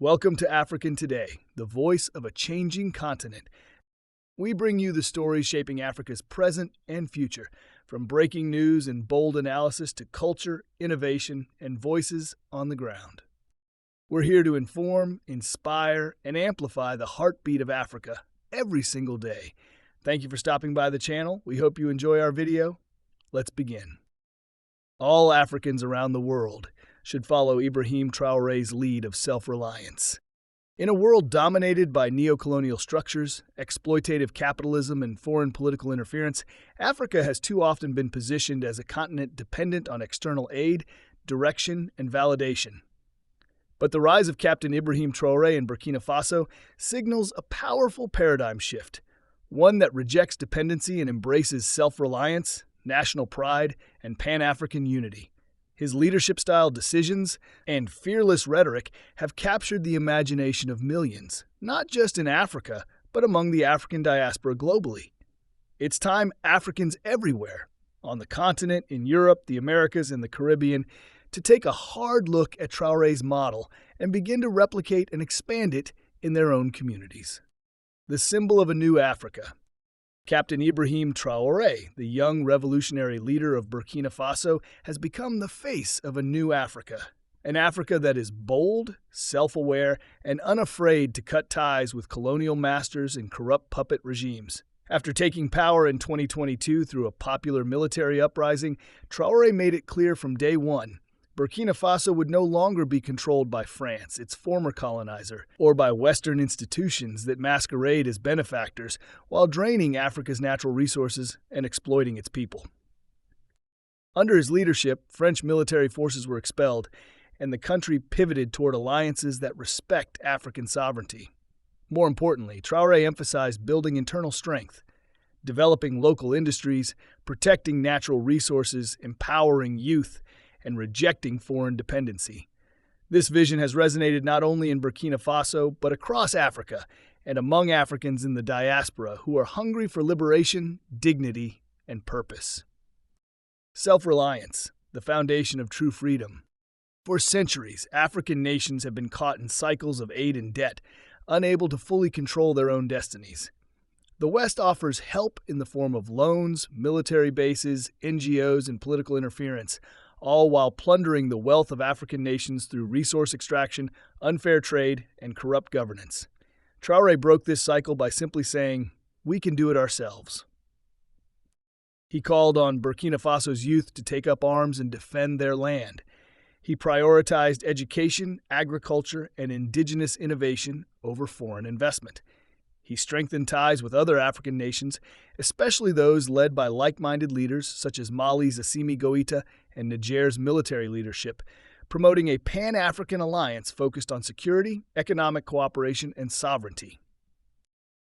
Welcome to African Today, the voice of a changing continent. We bring you the stories shaping Africa's present and future, from breaking news and bold analysis to culture, innovation, and voices on the ground. We're here to inform, inspire, and amplify the heartbeat of Africa every single day. Thank you for stopping by the channel. We hope you enjoy our video. Let's begin. All Africans around the world should follow IBRAHIM Traore's lead of self-reliance. In a world dominated by neocolonial structures, exploitative capitalism, and foreign political interference, Africa has too often been positioned as a continent dependent on external aid, direction, and validation. But the rise of Captain Ibrahim Traore in Burkina Faso signals a powerful paradigm shift, one that rejects dependency and embraces self-reliance, national pride, and Pan-African unity. His leadership-style decisions and fearless rhetoric have captured the imagination of millions, not just in Africa, but among the African diaspora globally. It's time Africans everywhere, on the continent, in Europe, the Americas, and the Caribbean, to take a hard look at Traore's model and begin to replicate and expand it in their own communities. The symbol of a new Africa. Captain Ibrahim Traore, the young revolutionary leader of Burkina Faso, has become the face of a new Africa. An Africa that is bold, self-aware, and unafraid to cut ties with colonial masters and corrupt puppet regimes. After taking power in 2022 through a popular military uprising, Traore made it clear from day one Burkina Faso would no longer be controlled by France, its former colonizer, or by Western institutions that masquerade as benefactors while draining Africa's natural resources and exploiting its people. Under his leadership, French military forces were expelled, and the country pivoted toward alliances that respect African sovereignty. More importantly, Traore emphasized building internal strength, developing local industries, protecting natural resources, empowering youth, and rejecting foreign dependency. This vision has resonated not only in Burkina Faso, but across Africa and among Africans in the diaspora who are hungry for liberation, dignity, and purpose. Self-reliance, the foundation of true freedom. For centuries, African nations have been caught in cycles of aid and debt, unable to fully control their own destinies. The West offers help in the form of loans, military bases, NGOs, and political interference, all while plundering the wealth of African nations through resource extraction, unfair trade, and corrupt governance. Traore broke this cycle by simply saying, "We can do it ourselves." He called on Burkina Faso's youth to take up arms and defend their land. He prioritized education, agriculture, and indigenous innovation over foreign investment. He strengthened ties with other African nations, especially those led by like-minded leaders such as Mali's Assimi Goïta and Niger's military leadership, promoting a Pan-African alliance focused on security, economic cooperation, and sovereignty.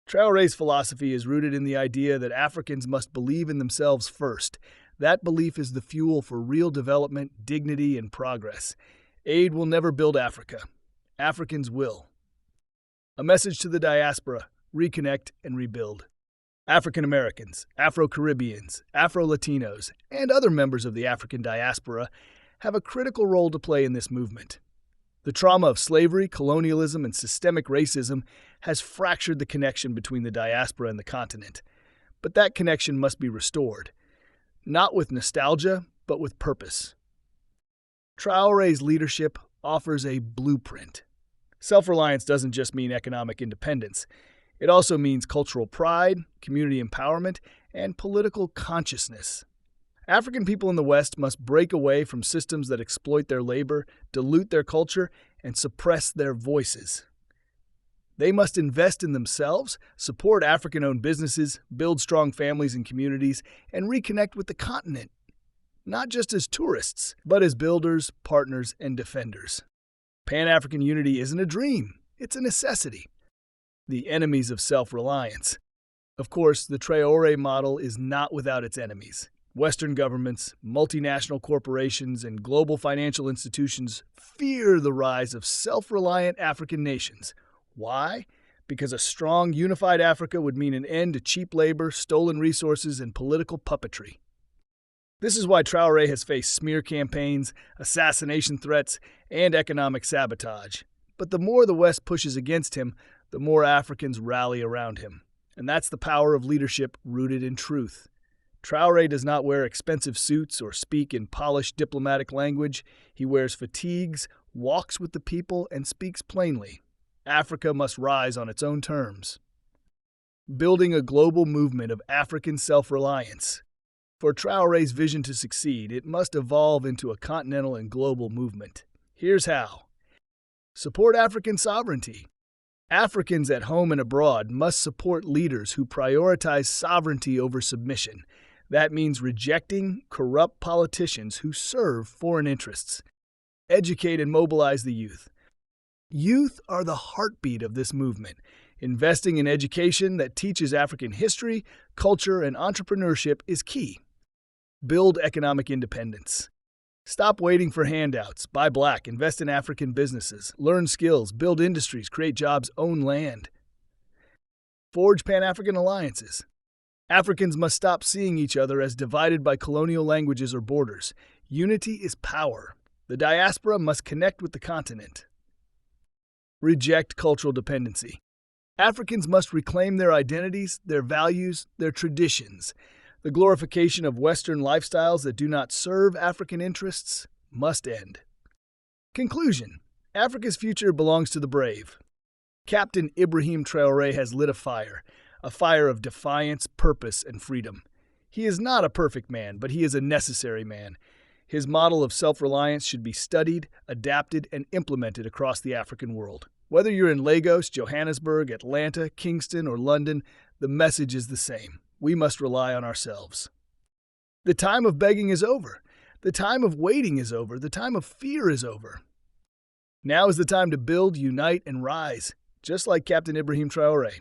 Traore's philosophy is rooted in the idea that Africans must believe in themselves first. That belief is the fuel for real development, dignity, and progress. Aid will never build Africa. Africans will. A message to the diaspora: reconnect and rebuild. African Americans, Afro-Caribbeans, Afro-Latinos, and other members of the African diaspora have a critical role to play in this movement. The trauma of slavery, colonialism, and systemic racism has fractured the connection between the diaspora and the continent. But that connection must be restored, not with nostalgia, but with purpose. Traore's leadership offers a blueprint. Self-reliance doesn't just mean economic independence. It also means cultural pride, community empowerment, and political consciousness. African people in the West must break away from systems that exploit their labor, dilute their culture, and suppress their voices. They must invest in themselves, support African-owned businesses, build strong families and communities, and reconnect with the continent, not just as tourists, but as builders, partners, and defenders. Pan-African unity isn't a dream, it's a necessity. The enemies of self-reliance. Of course, the Traore model is not without its enemies. Western governments, multinational corporations, and global financial institutions fear the rise of self-reliant African nations. Why? Because a strong, unified Africa would mean an end to cheap labor, stolen resources, and political puppetry. This is why Traore has faced smear campaigns, assassination threats, and economic sabotage. But the more the West pushes against him, the more Africans rally around him. And that's the power of leadership rooted in truth. Traoré does not wear expensive suits or speak in polished diplomatic language. He wears fatigues, walks with the people, and speaks plainly. Africa must rise on its own terms. Building a global movement of African self-reliance. For Traoré's vision to succeed, it must evolve into a continental and global movement. Here's how. Support African sovereignty. Africans at home and abroad must support leaders who prioritize sovereignty over submission. That means rejecting corrupt politicians who serve foreign interests. Educate and mobilize the youth. Youth are the heartbeat of this movement. Investing in education that teaches African history, culture, and entrepreneurship is key. Build economic independence. Stop waiting for handouts. Buy black, invest in African businesses, learn skills, build industries, create jobs, own land. Forge Pan-African alliances. Africans must stop seeing each other as divided by colonial languages or borders. Unity is power. The diaspora must connect with the continent. Reject cultural dependency. Africans must reclaim their identities, their values, their traditions. The glorification of Western lifestyles that do not serve African interests must end. Conclusion. Africa's future belongs to the brave. Captain IBRAHIM Traoré has lit a fire of defiance, purpose, and freedom. He is not a perfect man, but he is a necessary man. His model of self-reliance should be studied, adapted, and implemented across the African world. Whether you're in Lagos, Johannesburg, Atlanta, Kingston, or London, the message is the same. We must rely on ourselves. The time of begging is over. The time of waiting is over. The time of fear is over. Now is the time to build, unite, and rise, just like Captain IBRAHIM Traoré.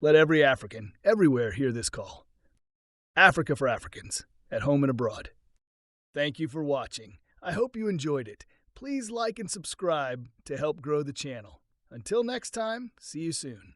Let every African, everywhere, hear this call. Africa for Africans, at home and abroad. Thank you for watching. I hope you enjoyed it. Please like and subscribe to help grow the channel. Until next time, see you soon.